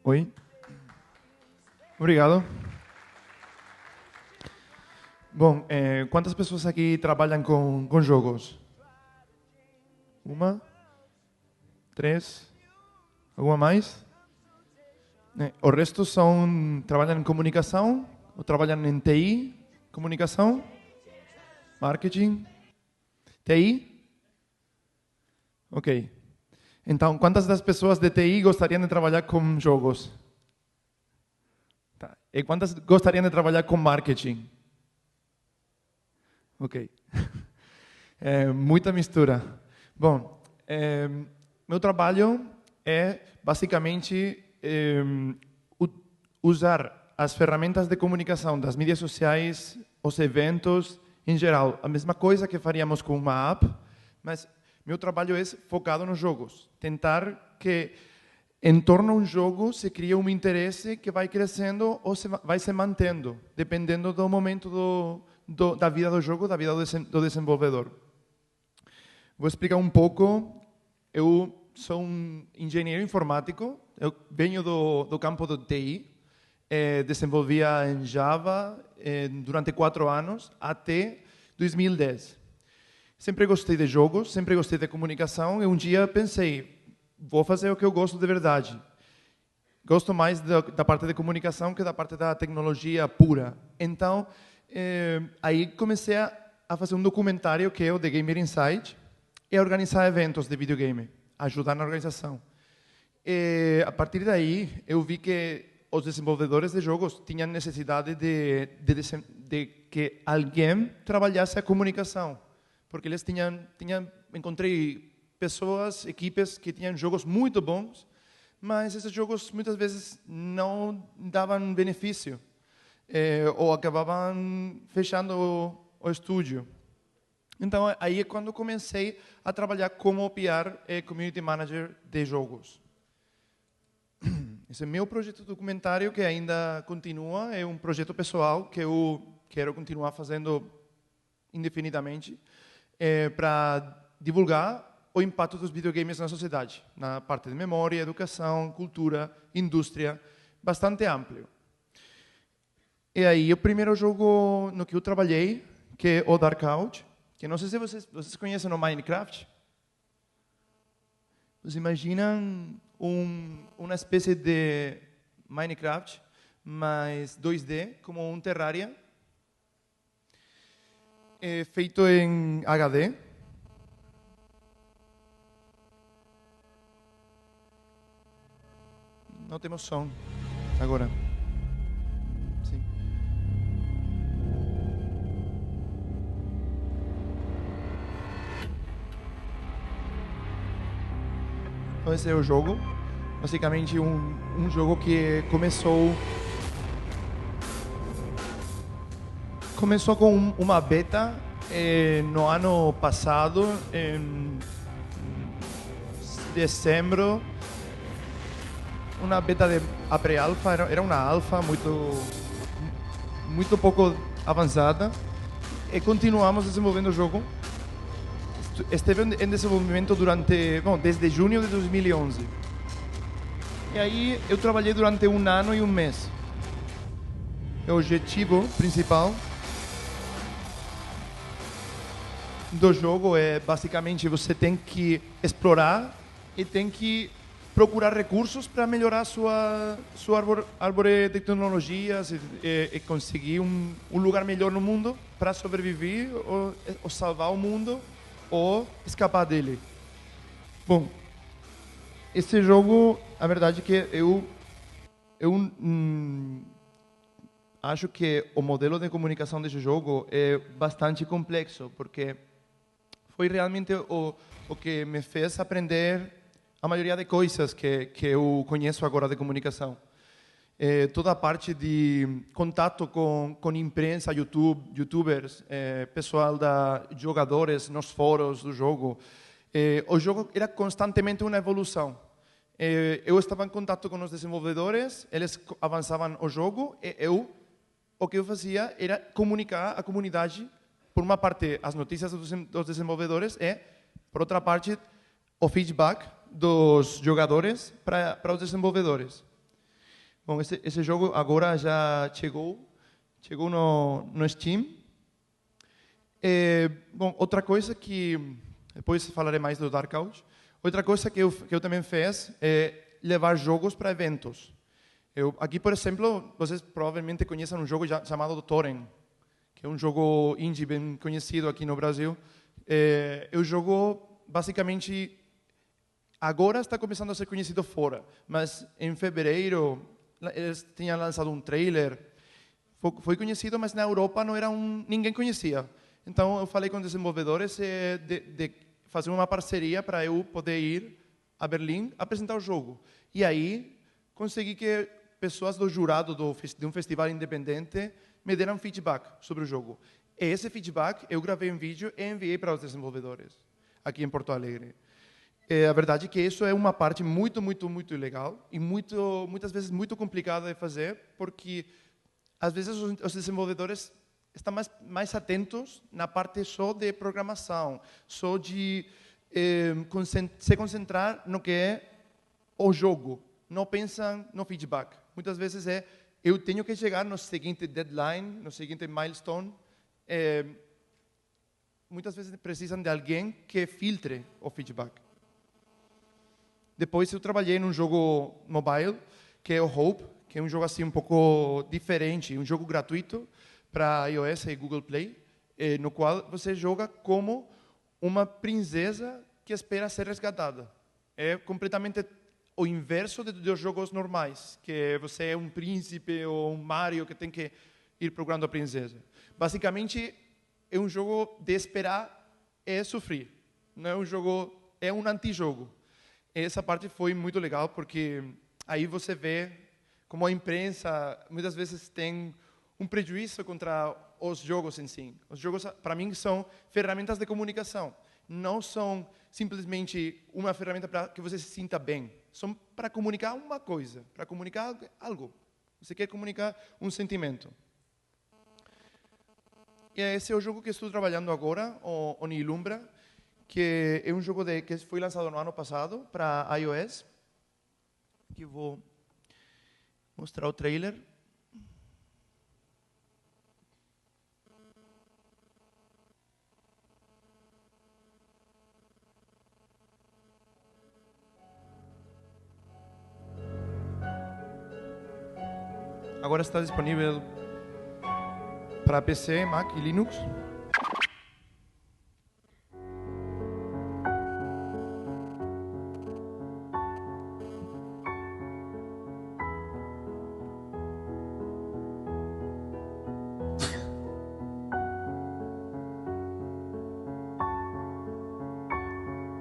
Oi. Obrigado. Bom, quantas pessoas aqui trabalham com jogos? Uma? Três? Alguma mais? O resto trabalham em comunicação? Ou trabalham em TI? Comunicação? Marketing? TI? Ok. Então, quantas das pessoas de TI gostariam de trabalhar com jogos? Tá. E quantas gostariam de trabalhar com marketing? Ok. Muita mistura. Bom, meu trabalho é basicamente usar as ferramentas de comunicação das mídias sociais, os eventos, em geral. A mesma coisa que faríamos com uma app, mas meu trabalho é focado nos jogos. Tentar que em torno a um jogo se cria um interesse que vai crescendo ou vai se mantendo, dependendo do momento da vida do jogo, da vida do desenvolvedor. Vou explicar um pouco. Eu sou um engenheiro informático, eu venho do campo do TI, desenvolvia em Java durante 4 anos, até 2010. Sempre gostei de jogos, sempre gostei de comunicação, e um dia pensei, vou fazer o que eu gosto de verdade. Gosto mais da parte de comunicação que da parte da tecnologia pura. Então, aí comecei a fazer um documentário que é o The Gamer Inside e a organizar eventos de videogame, ajudar na organização. E, a partir daí, eu vi que os desenvolvedores de jogos tinham necessidade de que alguém trabalhasse a comunicação, porque eles encontrei pessoas, equipes que tinham jogos muito bons, mas esses jogos muitas vezes não davam benefício. Ou acabavam fechando o estúdio. Então, aí é quando comecei a trabalhar como PR e Community Manager de jogos. Esse é meu projeto documentário, que ainda continua, é um projeto pessoal que eu quero continuar fazendo indefinidamente, para divulgar o impacto dos videogames na sociedade, na parte de memória, educação, cultura, indústria, bastante amplo. E aí, o primeiro jogo no que eu trabalhei, que é o Darkout, que não sei se vocês conhecem o Minecraft. Vocês imaginam uma espécie de Minecraft, mas 2D, como um Terraria, feito em HD. Não temos som agora. Sim. Então esse é o jogo. Basicamente um jogo que começou com uma beta no ano passado, em dezembro. Uma beta de pré-alfa, era uma alfa muito pouco avançada, e continuamos desenvolvendo o jogo. Esteve em desenvolvimento desde junho de 2011. E aí eu trabalhei durante 1 ano e 1 mês. O objetivo principal do jogo é basicamente você tem que explorar e tem que procurar recursos para melhorar a sua árvore de tecnologias e conseguir um lugar melhor no mundo para sobreviver ou salvar o mundo ou escapar dele. Bom, esse jogo, a verdade é que eu acho que o modelo de comunicação desse jogo é bastante complexo, porque foi realmente o que me fez aprender a maioria de coisas que eu conheço agora de comunicação. Toda a parte de contato com imprensa, youtubers, pessoal jogadores nos fóruns do jogo. O jogo era constantemente uma evolução. Eu estava em contato com os desenvolvedores, eles avançavam o jogo, e o que eu fazia era comunicar à comunidade, por uma parte, as notícias dos desenvolvedores e, por outra parte, o feedback dos jogadores para os desenvolvedores. Bom, esse jogo agora já chegou no Steam. Bom, outra coisa que depois falarei mais do Darkout. Outra coisa que eu também fiz é levar jogos para eventos. Aqui, por exemplo, vocês provavelmente conhecem um jogo chamado Torrent, que é um jogo indie bem conhecido aqui no Brasil. O jogo, basicamente, agora está começando a ser conhecido fora, mas em fevereiro eles tinham lançado um trailer. Foi conhecido, mas na Europa não era ninguém conhecia. Então, eu falei com os desenvolvedores de fazer uma parceria para eu poder ir a Berlim apresentar o jogo. E aí, consegui que pessoas do jurado de um festival independente me deram feedback sobre o jogo. E esse feedback eu gravei em vídeo e enviei para os desenvolvedores aqui em Porto Alegre. A verdade é que isso é uma parte muito, muito, muito legal e muitas vezes muito complicada de fazer, porque às vezes os desenvolvedores estão mais atentos na parte só de programação, só de se concentrar no que é o jogo, não pensam no feedback. Muitas vezes eu tenho que chegar no seguinte deadline, no seguinte milestone. Muitas vezes precisam de alguém que filtre o feedback. Depois eu trabalhei num jogo mobile, que é o Hope, que é um jogo assim um pouco diferente, um jogo gratuito para iOS e Google Play, no qual você joga como uma princesa que espera ser resgatada. É completamente o inverso dos jogos normais, que você é um príncipe ou um Mario que tem que ir procurando a princesa. Basicamente, é um jogo de esperar e sofrer. Não é um jogo, é um antijogo. Essa parte foi muito legal, porque aí você vê como a imprensa muitas vezes tem um prejuízo contra os jogos em si. Os jogos, para mim, são ferramentas de comunicação. Não são simplesmente uma ferramenta para que você se sinta bem. São para comunicar uma coisa, para comunicar algo. Você quer comunicar um sentimento. E esse é o jogo que estou trabalhando agora, o Nilumbra, que é um jogo que foi lançado no ano passado para iOS. Aqui vou mostrar o trailer. Agora está disponível para PC, Mac e Linux.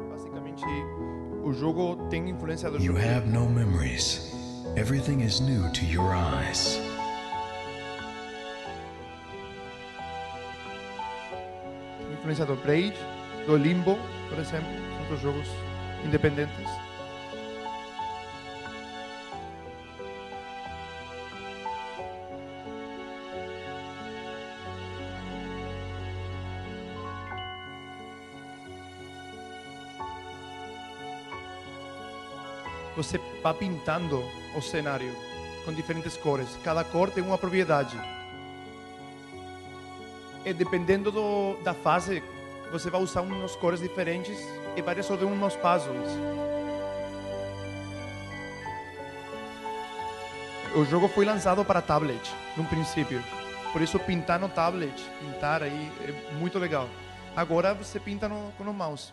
Basicamente, o jogo tem influência do jogo. You have no memories. Everything is new to your eyes. Tem influência do Braid, do Limbo, por exemplo. São dois jogos independentes. Você vai pintando o cenário com diferentes cores. Cada cor tem uma propriedade. E dependendo da fase, você vai usar umas cores diferentes e vai resolver uns puzzles. O jogo foi lançado para tablet, no princípio. Por isso, pintar no tablet, pintar aí, é muito legal. Agora, você pinta com o mouse.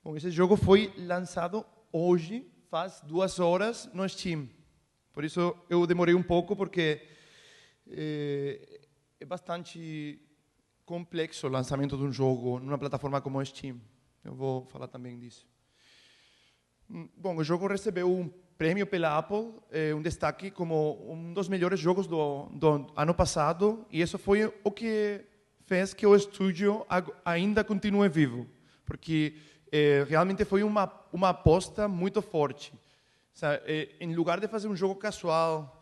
Bom, esse jogo foi lançado hoje, faz 2 horas, no Steam. Por isso, eu demorei um pouco, porque é bastante complexo o lançamento de um jogo numa plataforma como a Steam. Eu vou falar também disso. Bom, o jogo recebeu um prêmio pela Apple, um destaque como um dos melhores jogos do ano passado, e isso foi o que fez que o estúdio ainda continue vivo, porque realmente foi uma aposta muito forte. Em lugar de fazer um jogo casual,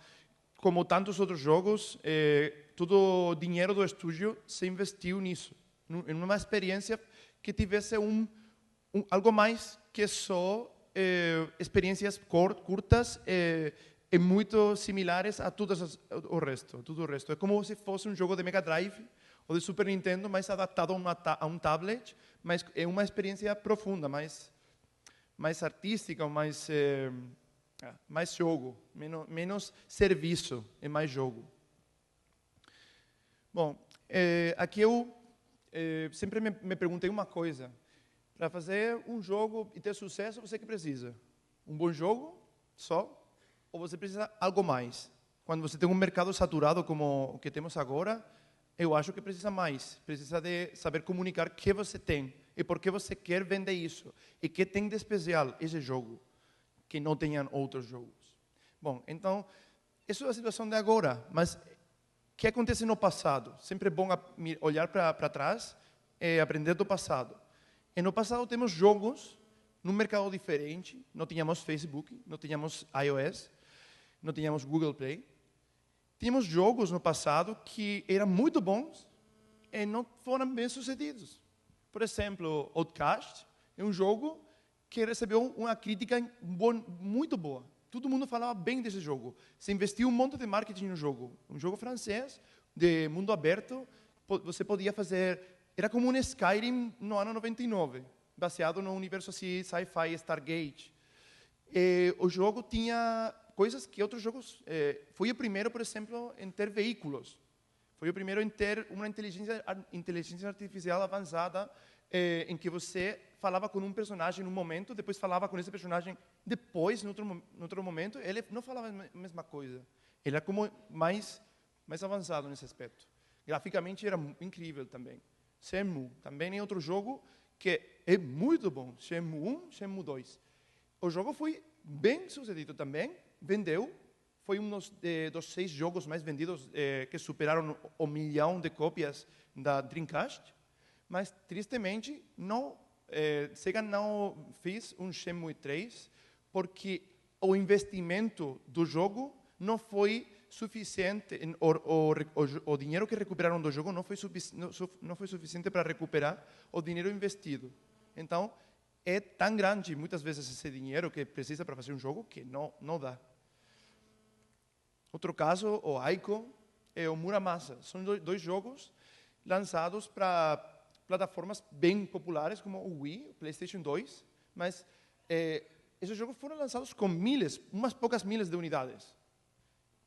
como tantos outros jogos, todo o dinheiro do estúdio se investiu nisso, em uma experiência que tivesse algo mais que só experiências curtas é muito similares a tudo o resto. É como se fosse um jogo de Mega Drive ou de Super Nintendo, mas adaptado a um tablet, mas é uma experiência profunda, mais artística, mais jogo, menos serviço e mais jogo. Bom, aqui eu sempre me perguntei uma coisa. Para fazer um jogo e ter sucesso, você que precisa? Um bom jogo só? Ou você precisa algo mais? Quando você tem um mercado saturado como o que temos agora, eu acho que precisa mais. Precisa de saber comunicar o que você tem e por que você quer vender isso. E o que tem de especial esse jogo, que não tenham outros jogos. Bom, então, essa é a situação de agora. Mas o que acontece no passado? Sempre é bom olhar para trás e aprender do passado. E no passado temos jogos num mercado diferente. Não tínhamos Facebook, não tínhamos iOS, não tínhamos Google Play. Tínhamos jogos no passado que eram muito bons e não foram bem sucedidos. Por exemplo, Outcast é um jogo que recebeu uma crítica muito boa. Todo mundo falava bem desse jogo. Se investiu um monte de marketing no jogo. Um jogo francês, de mundo aberto. Você podia fazer... Era como um Skyrim no ano 99, baseado no universo assim, sci-fi, Stargate. O jogo tinha coisas que outros jogos... foi o primeiro, por exemplo, em ter veículos. Foi o primeiro em ter uma inteligência artificial avançada, em que você falava com um personagem num momento, depois falava com esse personagem depois, em outro momento. Ele não falava a mesma coisa. Ele era como mais avançado nesse aspecto. Graficamente era incrível também. Shenmue também é outro jogo que é muito bom. Shenmue 1, Shenmue 2. O jogo foi bem sucedido também, vendeu. Foi um dos 6 jogos mais vendidos que superaram 1 milhão de cópias da Dreamcast. Mas, tristemente, Sega não fez um Shenmue 3 porque o investimento do jogo não foi suficiente. O dinheiro que recuperaram do jogo não foi suficiente para recuperar o dinheiro investido. Então, é tão grande, muitas vezes, esse dinheiro que precisa para fazer um jogo que não dá. Outro caso, o Aiko e o Muramasa. São 2 jogos lançados para plataformas bem populares, como o Wii, o PlayStation 2, mas esses jogos foram lançados com umas poucas milhas de unidades.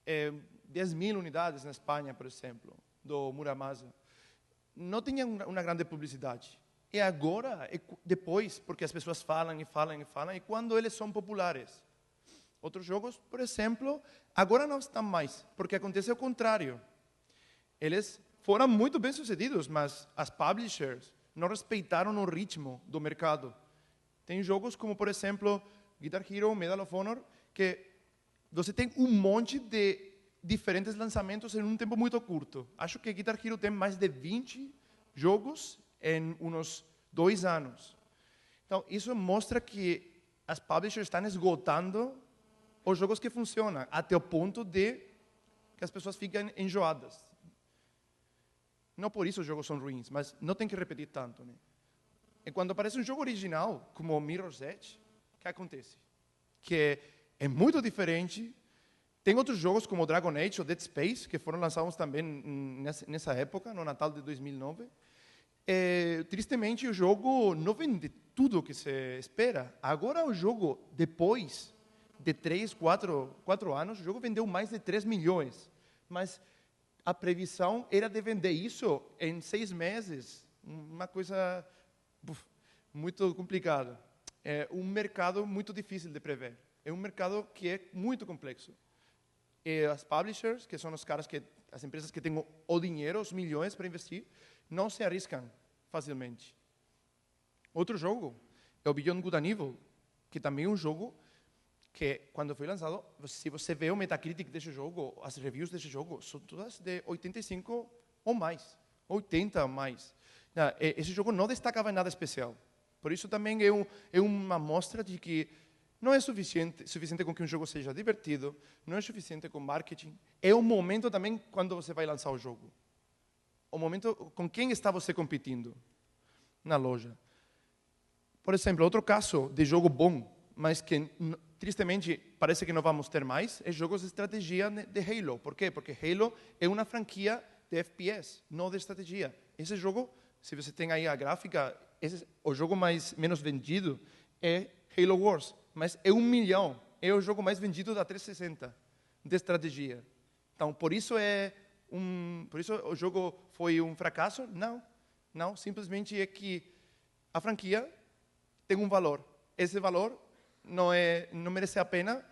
10.000 unidades na Espanha, por exemplo, do Muramasa. Não tinha uma grande publicidade. E agora, depois, porque as pessoas falam, e quando eles são populares. Outros jogos, por exemplo, agora não estão mais, porque acontece o contrário. Eles foram muito bem sucedidos, mas as publishers não respeitaram o ritmo do mercado. Tem jogos como, por exemplo, Guitar Hero, Medal of Honor, que você tem um monte de diferentes lançamentos em um tempo muito curto. Acho que Guitar Hero tem mais de 20 jogos em uns 2 anos. Então, isso mostra que as publishers estão esgotando os jogos que funcionam, até o ponto de que as pessoas ficam enjoadas. Não por isso os jogos são ruins, mas não tem que repetir tanto. Né? E quando aparece um jogo original, como o Mirror's Edge, o que acontece? Que é muito diferente. Tem outros jogos como Dragon Age ou Dead Space, que foram lançados também nessa época, no Natal de 2009. Tristemente, o jogo não vende tudo o que se espera. Agora, o jogo, depois de 3, 4 anos, o jogo vendeu mais de 3 milhões. Mas a previsão era de vender isso em 6 meses. Uma coisa muito complicada. É um mercado muito difícil de prever. É um mercado que é muito complexo. E as publishers, que são as empresas que têm o dinheiro, os milhões para investir, não se arriscam facilmente. Outro jogo é o Beyond Good and Evil, que também é um jogo que, quando foi lançado, se você vê o Metacritic desse jogo, as reviews desse jogo, são todas de 85 ou mais, 80 ou mais. Esse jogo não destacava em nada especial. Por isso também é uma mostra de que não é suficiente com que um jogo seja divertido, não é suficiente com marketing. É o momento também quando você vai lançar o jogo. O momento com quem está você competindo na loja. Por exemplo, outro caso de jogo bom, mas que tristemente, parece que não vamos ter mais, é jogos de estratégia de Halo. Por quê? Porque Halo é uma franquia de FPS, não de estratégia. Esse jogo, se você tem aí a gráfica, o jogo menos vendido é Halo Wars, mas é 1 milhão. É o jogo mais vendido da 360 de estratégia. Então, por isso o jogo foi um fracasso? Não, simplesmente é que a franquia tem um valor. Esse valor não merece a pena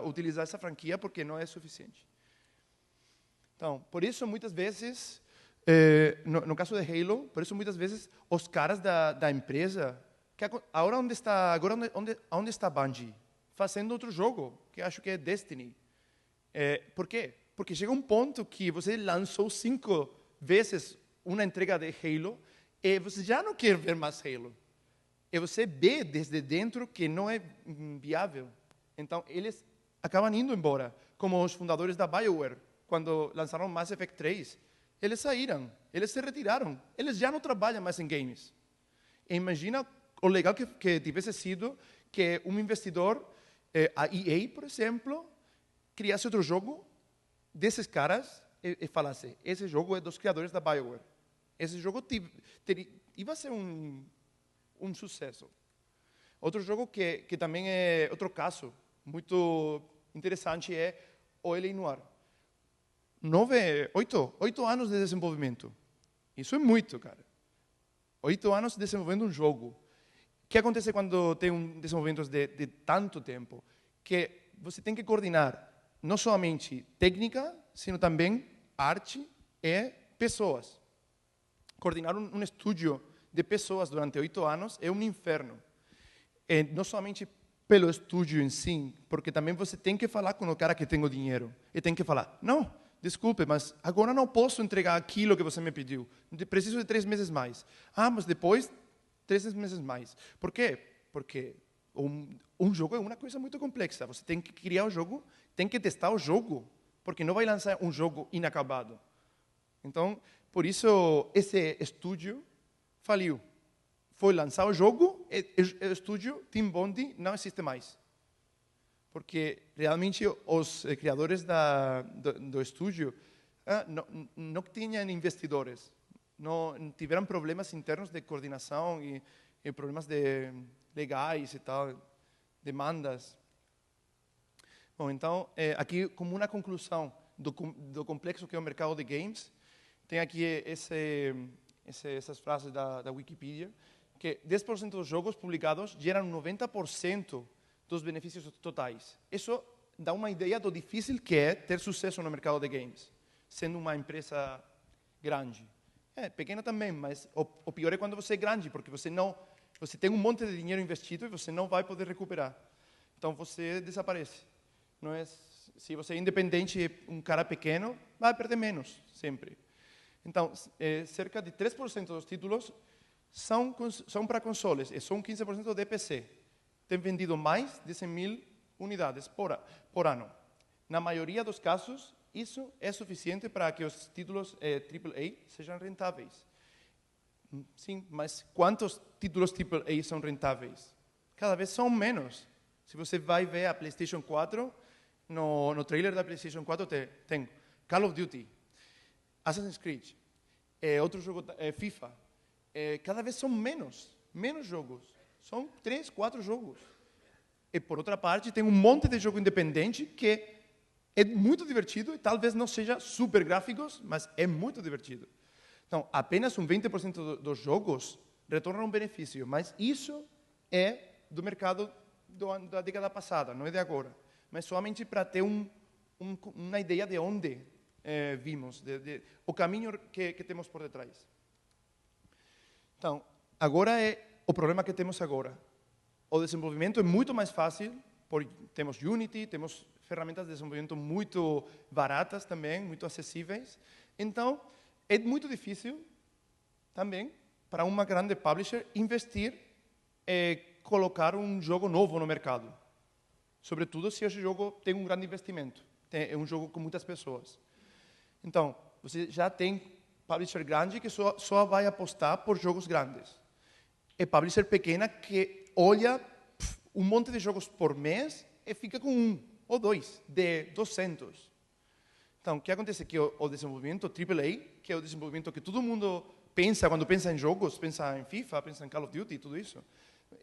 utilizar essa franquia porque não é suficiente. Então, por isso muitas vezes, no caso de Halo, por isso muitas vezes os caras da empresa, agora onde está Bungie? Fazendo outro jogo, que acho que é Destiny. Por quê? Porque chega um ponto que você lançou 5 vezes uma entrega de Halo e você já não quer ver mais Halo. E você vê desde dentro que não é viável. Então, eles acabam indo embora, como os fundadores da BioWare, quando lançaram Mass Effect 3. Eles saíram, eles se retiraram, eles já não trabalham mais em games. E imagina o legal que tivesse sido que um investidor, a EA, por exemplo, criasse outro jogo desses caras e falasse, esse jogo é dos criadores da BioWare. Esse jogo ia ser um sucesso. Outro jogo que também é outro caso muito interessante é o L.A. Noire. 8 anos de desenvolvimento. Isso é muito, cara. 8 anos desenvolvendo um jogo. O que acontece quando tem um desenvolvimento de tanto tempo? Que você tem que coordenar não somente técnica, sino também arte e pessoas. Coordenar um estúdio de pessoas durante 8 anos é um inferno. E não somente pelo estúdio em si, porque também você tem que falar com o cara que tem o dinheiro. E tem que falar, não, desculpe, mas agora não posso entregar aquilo que você me pediu. Preciso de 3 meses mais. Ah, mas depois, 3 meses mais. Por quê? Porque um jogo é uma coisa muito complexa. Você tem que criar o jogo, tem que testar o jogo, porque não vai lançar um jogo inacabado. Então, por isso, esse estúdio faliu. Foi lançar o jogo e o estúdio Team Bondi não existe mais. Porque realmente os criadores do estúdio não tinham investidores. Não tiveram problemas internos de coordenação e problemas legais e tal, demandas. Bom, então, aqui como uma conclusão do complexo que é o mercado de games, tem aqui essas frases da Wikipedia, que 10% dos jogos publicados geram 90% dos benefícios totais. Isso dá uma ideia do difícil que é ter sucesso no mercado de games, sendo uma empresa grande. Pequena também, mas o pior é quando você é grande, porque você tem um monte de dinheiro investido e você não vai poder recuperar. Então você desaparece. Não é, se você é independente, um cara pequeno, vai perder menos, sempre. Então, cerca de 3% dos títulos são para consoles e são 15% de PC. Tem vendido mais de 100 mil unidades por ano. Na maioria dos casos, isso é suficiente para que os títulos AAA sejam rentáveis. Sim, mas quantos títulos AAA são rentáveis? Cada vez são menos. Se você vai ver a PlayStation 4, no trailer da PlayStation 4 tem Call of Duty, Assassin's Creed, outro jogo, FIFA. Cada vez são menos jogos. São 3, 4 jogos. E, por outra parte, tem um monte de jogo independente que é muito divertido e talvez não seja super gráficos, mas é muito divertido. Então, apenas um 20% dos jogos retornam um benefício, mas isso é do mercado da década passada, não é de agora. Mas somente para ter uma ideia de onde vimos, o caminho que temos por detrás. Então, agora o problema que temos agora. O desenvolvimento é muito mais fácil, temos Unity, temos ferramentas de desenvolvimento muito baratas também, muito acessíveis. Então, é muito difícil também para uma grande publisher investir e colocar um jogo novo no mercado. Sobretudo se esse jogo tem um grande investimento, é um jogo com muitas pessoas. Então, você já tem publisher grande que só vai apostar por jogos grandes. É publisher pequena que olha um monte de jogos por mês e fica com um ou dois de 200. Então, o que acontece é que o desenvolvimento AAA, que é o desenvolvimento que todo mundo pensa quando pensa em jogos, pensa em FIFA, pensa em Call of Duty e tudo isso,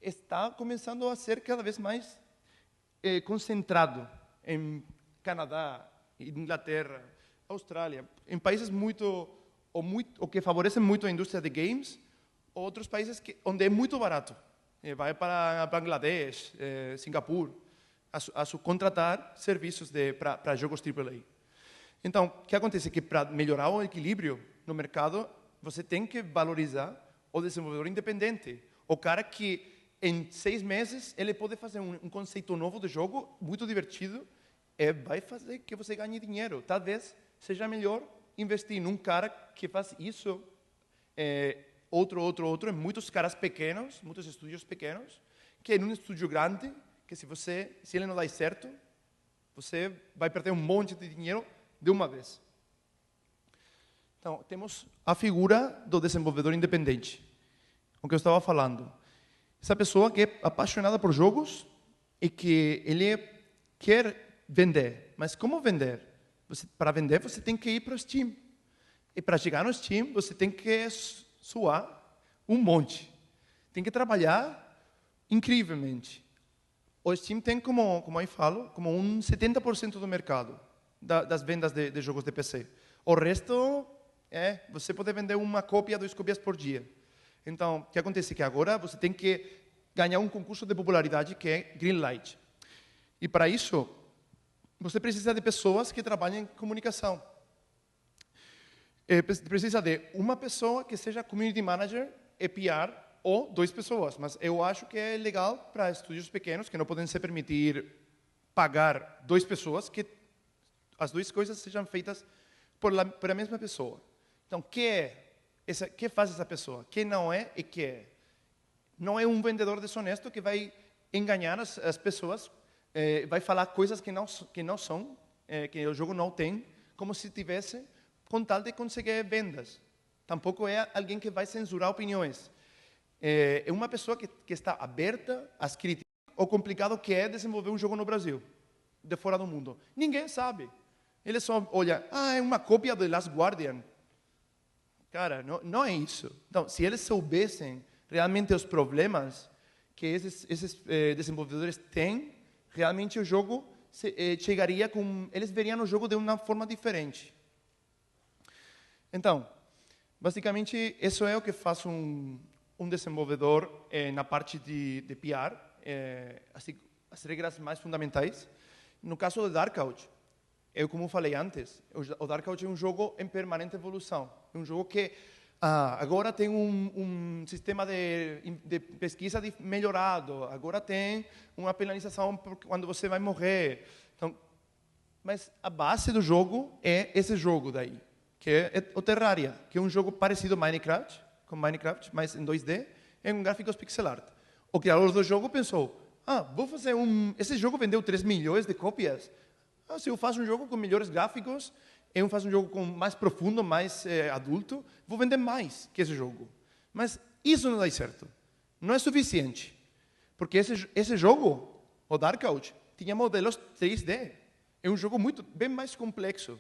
está começando a ser cada vez mais concentrado em Canadá, Inglaterra, Austrália, em países ou que favorecem muito a indústria de games, ou outros países onde é muito barato. Vai para Bangladesh, Singapur, a contratar serviços para jogos AAA. Então, o que acontece é que para melhorar o equilíbrio no mercado, você tem que valorizar o desenvolvedor independente, o cara que em 6 meses ele pode fazer um conceito novo de jogo muito divertido e vai fazer que você ganhe dinheiro. Talvez seja melhor investir num cara que faz isso, outro, em muitos caras pequenos, muitos estúdios pequenos, que em um estúdio grande, que se ele não dá certo, você vai perder um monte de dinheiro de uma vez. Então, temos a figura do desenvolvedor independente, o que eu estava falando. Essa pessoa que é apaixonada por jogos e que ele quer vender. Mas como vender? Para vender, você tem que ir para o Steam. E para chegar no Steam, você tem que suar um monte. Tem que trabalhar incrivelmente. O Steam tem, como eu falo, como um 70% do mercado das vendas de jogos de PC. O resto você pode vender uma cópia, 2 cópias por dia. Então, o que acontece é que agora você tem que ganhar um concurso de popularidade que é Greenlight. E para isso, você precisa de pessoas que trabalhem em comunicação. Precisa de uma pessoa que seja community manager e PR, ou 2 pessoas. Mas eu acho que é legal para estúdios pequenos que não podem se permitir pagar 2 pessoas, que as 2 coisas sejam feitas por a mesma pessoa. Então, que faz essa pessoa? Que não é e que é? Não é um vendedor desonesto que vai enganar as pessoas, vai falar coisas que não são, que o jogo não tem, como se tivesse, com tal de conseguir vendas. Tampouco é alguém que vai censurar opiniões. É uma pessoa que está aberta às críticas. O complicado que é desenvolver um jogo no Brasil, de fora do mundo. Ninguém sabe. Ele só olha, é uma cópia de Last Guardian. Cara, não é isso. Então, se eles soubessem realmente os problemas que esses desenvolvedores têm, realmente o jogo chegaria com... Eles veriam o jogo de uma forma diferente. Então, basicamente, isso é o que faz um desenvolvedor na parte de PR, as regras mais fundamentais. No caso do Darkout, como falei antes, o Darkout é um jogo em permanente evolução. É um jogo que agora tem um sistema de pesquisa melhorado, agora tem uma penalização quando você vai morrer. Então, mas a base do jogo é esse jogo daí, que é o Terraria, que é um jogo parecido com Minecraft, mas em 2D, em gráficos pixel art. O criador do jogo pensou, vou fazer esse jogo vendeu 3 milhões de cópias. Se eu faço um jogo com melhores gráficos, eu faço um jogo mais profundo, mais adulto, vou vender mais que esse jogo. Mas isso não dá certo. Não é suficiente. Porque esse jogo, o Darkout, tinha modelos 3D. É um jogo bem mais complexo.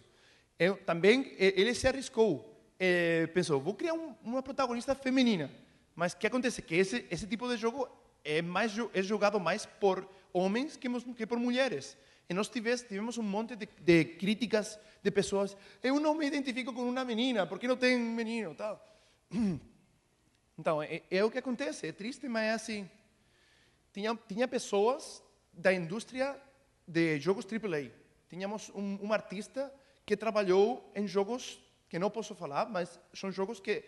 Também ele se arriscou. Pensou, vou criar uma protagonista feminina. Mas o que acontece? Que esse tipo de jogo é jogado mais por homens que por mulheres. E nós tivemos um monte de críticas de pessoas. Eu não me identifico com uma menina, porque não tem um menino, tal. Então, é o que acontece. É triste, mas é assim. Tinha pessoas da indústria de jogos AAA. Tínhamos um artista que trabalhou em jogos que não posso falar, mas são jogos que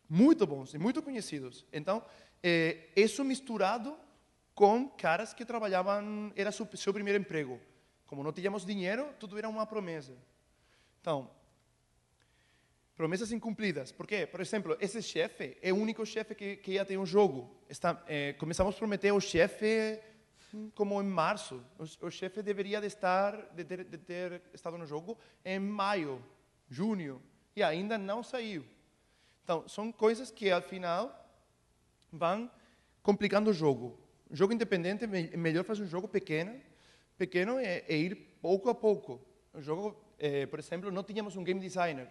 muito bons e muito conhecidos. Então, isso misturado com caras que trabalhavam, era seu primeiro emprego. Como não tínhamos dinheiro, tudo era uma promessa. Então, promessas incumpridas. Por quê? Por exemplo, esse chefe é o único chefe que ia ter um jogo. Começamos a prometer ao chefe como em março. O chefe deveria de ter estado no jogo em maio, junho, e ainda não saiu. Então, são coisas que, ao final, vão complicando o jogo. Jogo independente é melhor fazer um jogo pequeno é ir pouco a pouco. O jogo, por exemplo, não tínhamos um game designer.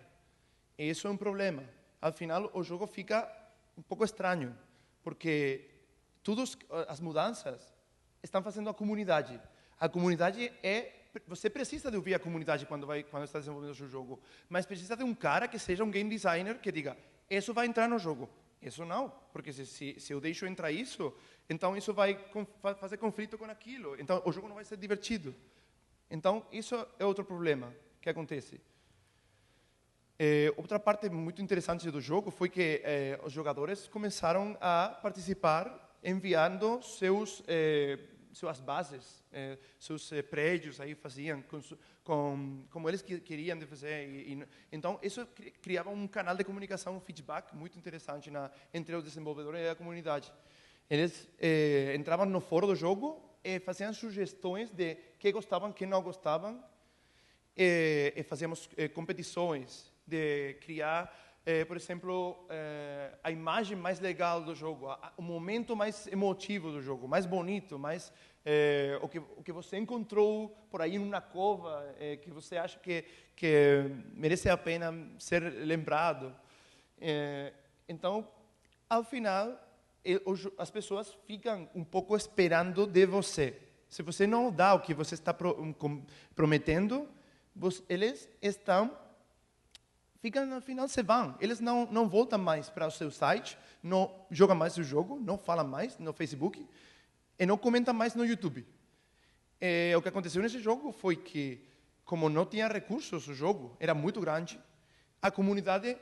E isso é um problema. Ao final, o jogo fica um pouco estranho, porque todas as mudanças estão fazendo a comunidade. A comunidade você precisa de ouvir a comunidade quando está desenvolvendo o seu jogo, mas precisa de um cara que seja um game designer que diga, isso vai entrar no jogo. Isso não, porque se eu deixo entrar isso, então isso vai fazer conflito com aquilo. Então o jogo não vai ser divertido. Então isso é outro problema que acontece. Outra parte muito interessante do jogo foi que os jogadores começaram a participar enviando suas bases, seus prédios, aí faziam como eles queriam de fazer. Então, isso criava um canal de comunicação, um feedback muito interessante entre os desenvolvedores e a comunidade. Eles entravam no fórum do jogo e faziam sugestões de que gostavam, que não gostavam, e fazíamos competições de criar, por exemplo, a imagem mais legal do jogo, o momento mais emotivo do jogo, mais bonito, mais o que você encontrou por aí numa cova, que você acha que merece a pena ser lembrado. Então, ao final, as pessoas ficam um pouco esperando de você. Se você não dá o que você está prometendo, eles ficam, no final, se vão. Eles não voltam mais para o seu site, não jogam mais o jogo, não falam mais no Facebook e não comentam mais no YouTube. O que aconteceu nesse jogo foi que, como não tinha recursos, o jogo era muito grande, a comunidade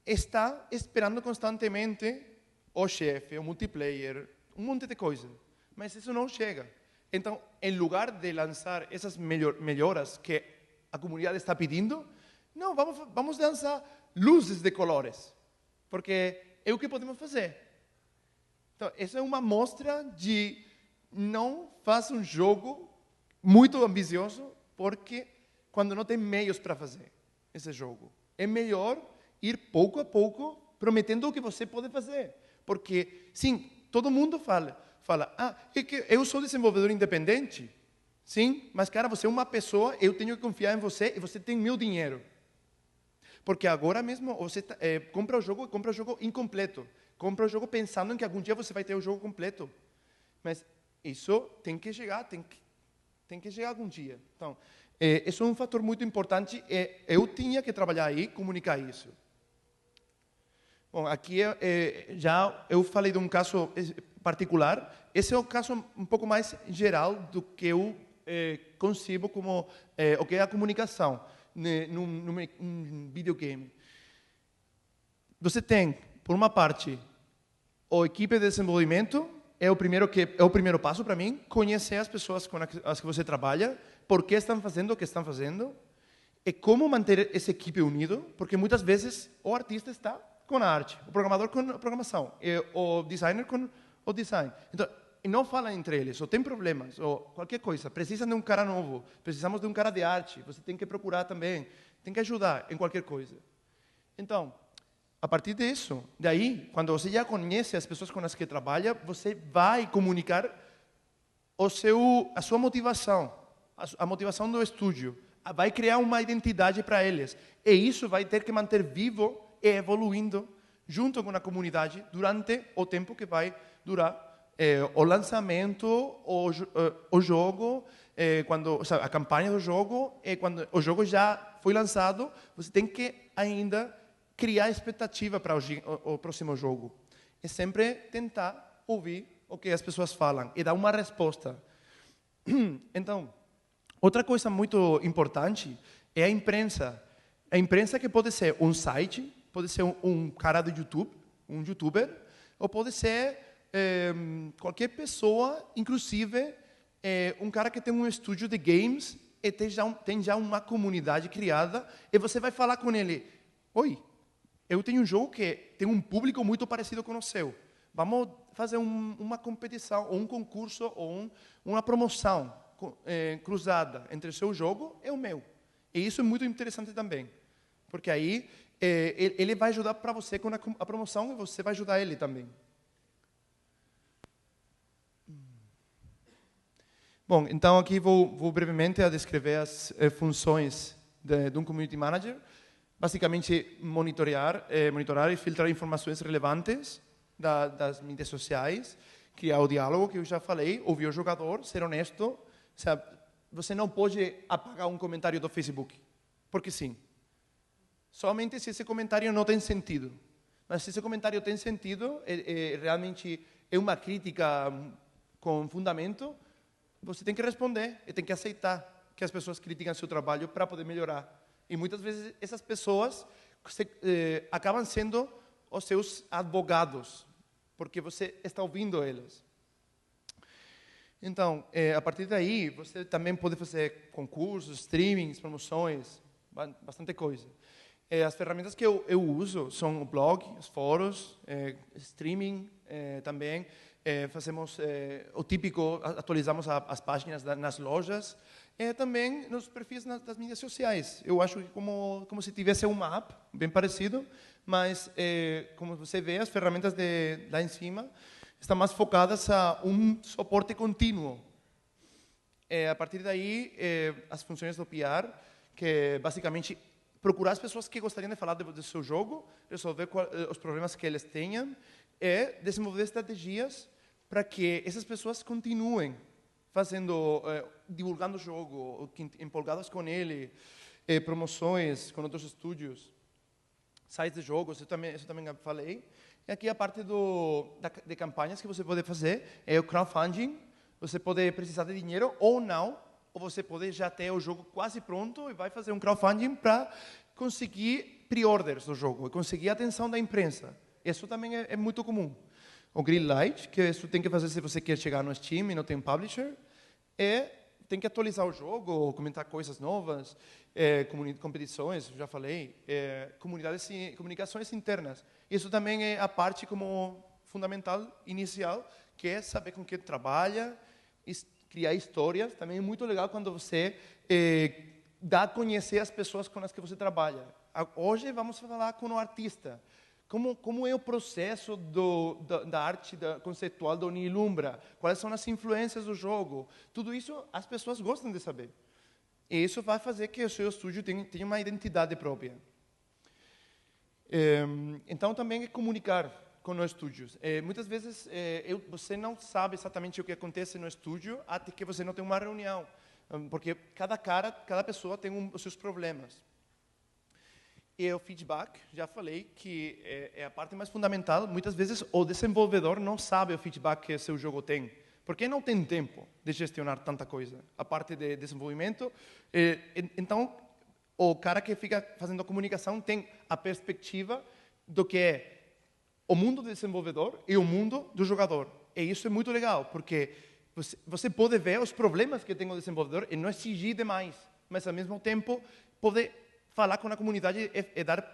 está esperando constantemente o chefe, o multiplayer, um monte de coisa. Mas isso não chega. Então, em lugar de lançar essas melhoras que a comunidade está pedindo, não, vamos lançar luzes de colores, porque é o que podemos fazer. Então, essa é uma mostra de não faça um jogo muito ambicioso, porque quando não tem meios para fazer esse jogo, é melhor ir pouco a pouco prometendo o que você pode fazer. Porque, sim, todo mundo fala, é que eu sou desenvolvedor independente. Sim, mas, cara, você é uma pessoa, eu tenho que confiar em você e você tem meu dinheiro. Porque agora mesmo você compra o jogo incompleto. Compra o jogo pensando em que algum dia você vai ter o jogo completo. Mas isso tem que chegar, tem que chegar algum dia. Então, isso é um fator muito importante e eu tinha que trabalhar aí, comunicar isso. Bom, aqui já eu falei de um caso particular. Esse é um caso um pouco mais geral do que eu concebo como o que é a comunicação num videogame. Você tem, por uma parte, a equipe de desenvolvimento, é o primeiro passo para mim, conhecer as pessoas com as que você trabalha, por que estão fazendo o que estão fazendo, e como manter essa equipe unida, porque muitas vezes o artista está com a arte, o programador com a programação, e o designer com o design. Então, não falam entre eles, ou tem problemas, ou qualquer coisa. Precisam de um cara novo, precisamos de um cara de arte. Você tem que procurar também, tem que ajudar em qualquer coisa. Então, a partir disso, daí, quando você já conhece as pessoas com as que trabalha, você vai comunicar a sua motivação, a motivação do estúdio. Vai criar uma identidade para eles. E isso vai ter que manter vivo e evoluindo junto com a comunidade durante o tempo que vai durar o lançamento, o jogo, a campanha do jogo, e quando o jogo já foi lançado, você tem que ainda criar expectativa para o próximo jogo. É sempre tentar ouvir o que as pessoas falam e dar uma resposta. Então, outra coisa muito importante é a imprensa. A imprensa que pode ser um site, pode ser um cara do YouTube, um youtuber, ou pode ser qualquer pessoa, inclusive um cara que tem um estúdio de games e tem já uma comunidade criada, e você vai falar com ele: oi, eu tenho um jogo que tem um público muito parecido com o seu. Vamos fazer uma competição, ou um concurso, ou uma promoção cruzada entre o seu jogo e o meu. E isso é muito interessante também, porque aí ele vai ajudar para você com a promoção e você vai ajudar ele também. Bom, então aqui vou brevemente a descrever as funções de um Community Manager. Basicamente, monitorar e filtrar informações relevantes das mídias sociais, criar o diálogo, que eu já falei, ouvir o jogador, ser honesto. Você não pode apagar um comentário do Facebook, porque sim. Somente se esse comentário não tem sentido. Mas se esse comentário tem sentido, realmente é uma crítica com fundamento, você tem que responder e tem que aceitar que as pessoas criticam seu trabalho para poder melhorar. E muitas vezes essas pessoas acabam sendo os seus advogados, porque você está ouvindo eles. Então, a partir daí, você também pode fazer concursos, streamings, promoções, bastante coisa. As ferramentas que eu uso são o blog, os fóruns, streaming também. Fazemos o típico, atualizamos as páginas nas lojas. Também nos perfis das mídias sociais. Eu acho que como se tivesse uma app, bem parecido, mas como você vê, as ferramentas lá em cima estão mais focadas a um suporte contínuo. A partir daí, as funções do PR, que basicamente procurar as pessoas que gostariam de falar do seu jogo, resolver os problemas que eles tenham e desenvolver estratégias para que essas pessoas continuem divulgando o jogo, empolgadas com ele, promoções com outros estúdios, sites de jogos, isso também falei. E aqui a parte de campanhas que você pode fazer é o crowdfunding. Você pode precisar de dinheiro ou não, ou você pode já ter o jogo quase pronto e vai fazer um crowdfunding para conseguir pre-orders do jogo e conseguir a atenção da imprensa. Isso também é muito comum. O Greenlight, que isso tem que fazer se você quer chegar no Steam e não tem um publisher, tem que atualizar o jogo, comentar coisas novas, competições, já falei, comunicações internas. Isso também é a parte como fundamental, inicial, que é saber com quem trabalha, criar histórias. Também é muito legal quando você dá a conhecer as pessoas com as que você trabalha. Hoje vamos falar com o artista. Como é o processo da arte conceitual do Nilumbra? Quais são as influências do jogo? Tudo isso as pessoas gostam de saber. E isso vai fazer que o seu estúdio tenha uma identidade própria. Então, também é comunicar com os estúdios. Muitas vezes, você não sabe exatamente o que acontece no estúdio até que você não tem uma reunião. Porque cada pessoa tem os seus problemas. E o feedback, já falei, que é a parte mais fundamental. Muitas vezes o desenvolvedor não sabe o feedback que seu jogo tem, porque não tem tempo de gestionar tanta coisa. A parte de desenvolvimento, então o cara que fica fazendo a comunicação tem a perspectiva do que é o mundo do desenvolvedor e o mundo do jogador. E isso é muito legal, porque você pode ver os problemas que tem o desenvolvedor e não exigir demais, mas ao mesmo tempo poder falar com a comunidade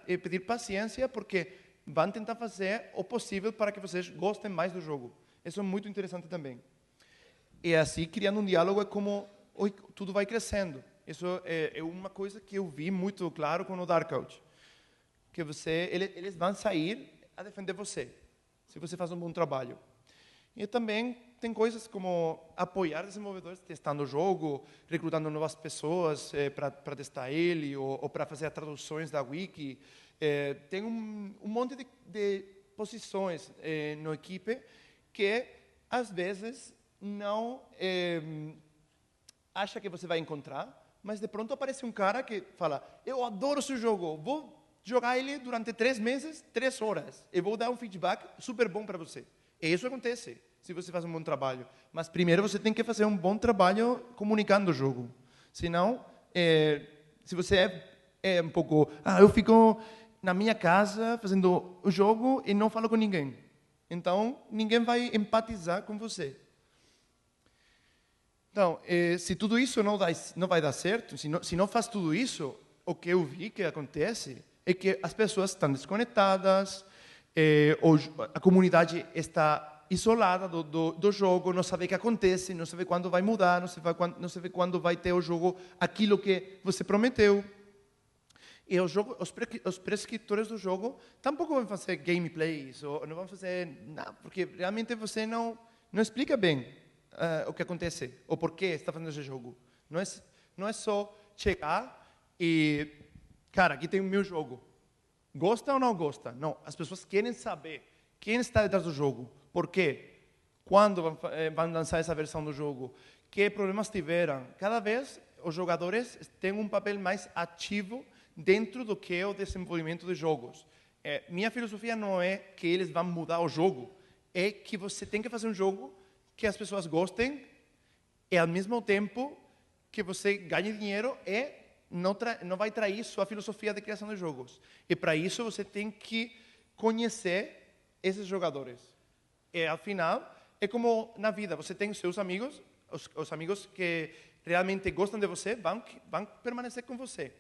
e pedir paciência, porque vão tentar fazer o possível para que vocês gostem mais do jogo. Isso é muito interessante também. E assim, criando um diálogo, é como tudo vai crescendo. Isso é uma coisa que eu vi muito claro com o Darkout. Que eles vão sair a defender você, se você faz um bom trabalho. E também tem coisas como apoiar desenvolvedores testando o jogo, recrutando novas pessoas para testar ele, ou para fazer as traduções da wiki. Tem um monte de posições na equipe que, às vezes, não acha que você vai encontrar, mas de pronto aparece um cara que fala: eu adoro seu jogo, vou jogar ele durante 3 meses, 3 horas, e vou dar um feedback super bom para você. E isso acontece se você faz um bom trabalho. Mas primeiro você tem que fazer um bom trabalho comunicando o jogo. Senão, se você é um pouco... eu fico na minha casa fazendo o jogo e não falo com ninguém. Então, ninguém vai empatizar com você. Então, se tudo isso não vai dar certo, se não faz tudo isso, o que eu vi que acontece é que as pessoas estão desconectadas, a comunidade está isolada do jogo, não sabe o que acontece, não sabe quando vai mudar, não sabe quando vai ter o jogo aquilo que você prometeu. E os prescritores do jogo tampouco vão fazer gameplays, ou não vão fazer nada, porque realmente você não explica bem o que acontece, ou por que está fazendo esse jogo. Não é só chegar e, cara, aqui tem o meu jogo. Gosta ou não gosta? Não, as pessoas querem saber quem está detrás do jogo, por quê, quando vão lançar essa versão do jogo, que problemas tiveram. Cada vez os jogadores têm um papel mais ativo dentro do que é o desenvolvimento de jogos. Minha filosofia não é que eles vão mudar o jogo, é que você tem que fazer um jogo que as pessoas gostem e, ao mesmo tempo, que você ganhe dinheiro e não vai trair sua filosofia de criação de jogos. E, para isso, você tem que conhecer esses jogadores. E, ao final, é como na vida. Você tem os seus amigos, os amigos que realmente gostam de você, vão permanecer com você.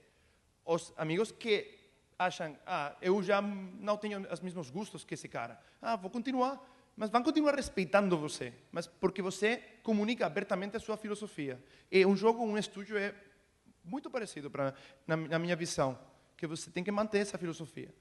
Os amigos que acham, eu já não tenho os mesmos gostos que esse cara. Vou continuar. Mas vão continuar respeitando você, mas porque você comunica abertamente a sua filosofia. E um jogo, um estúdio é muito parecido na minha visão, que você tem que manter essa filosofia.